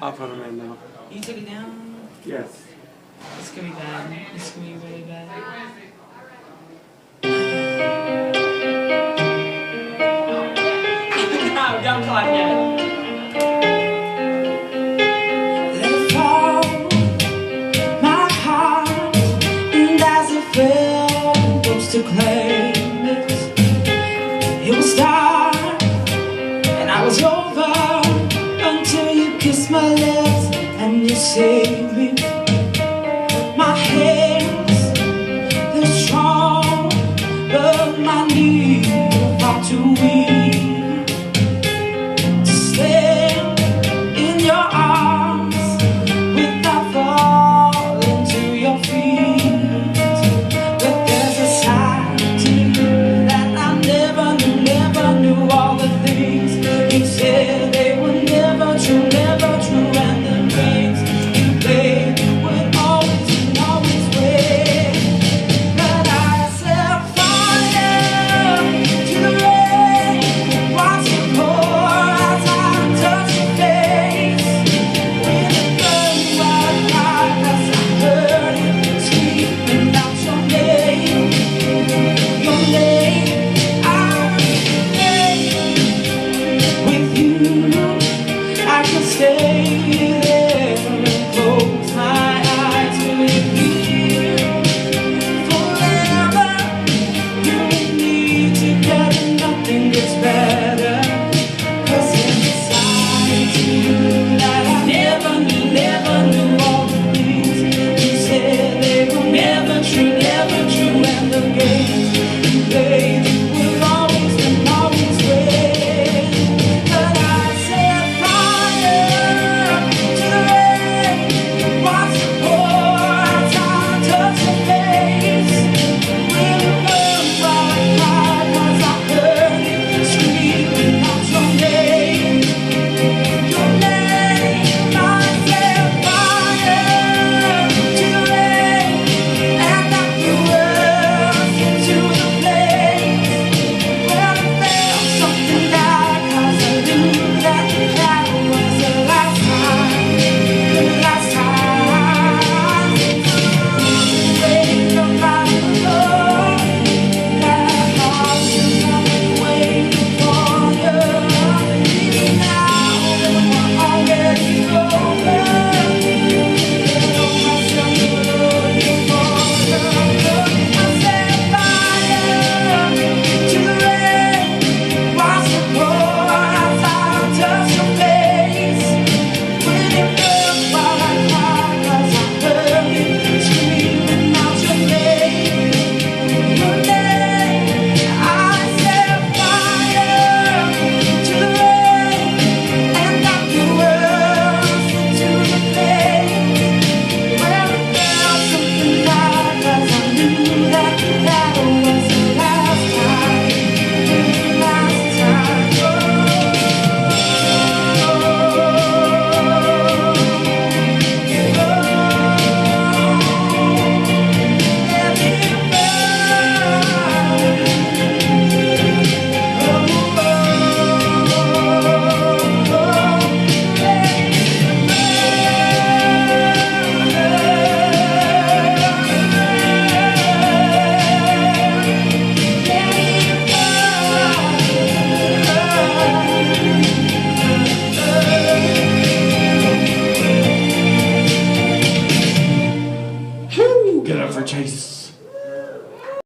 I'll put them in now. You took it down? Yes. This could be bad. This could be really bad. No, don't plug yet. Let it fall, my heart, and as it fell, goes to claim it. It was dark, and I was over until you kissed my lips and you saved me. My hands, they're strong, but my knees are far too weak to stand in your arms without falling to your feet. But there's a side to you that I never knew. All the things you said, they were never true, and the games you played would always win. But I set fire to the rain, watch it pour as I touch your face. When it burned white hot, as I heard it screaming out your name. With you, I can stay there and close my eyes. With you forever, you and me together, nothing gets better. 'Cause there's a side to you that I never knew. All the things you said, they were never true, and the games you played will always win. But I set fire to the rain, watch it pour as I touch your face. Will it burn white hot, 'cause I heard it screaming out your name. I set fire to the rain, and I threw us into the flames. Well, it felt something like, 'cause I knew that was the last time. Wake up out of the door, that heart is only waiting for you. Even now, we're already over. Know myself looking for you. I set fire to the rain, watch it pour as I touch your face. When it burns white hot, 'cause I heard it screaming out your name. I set fire to the rain, and I threw us into the flames. Well, it felt something like, 'cause I knew that was the last time. Get up for Chase.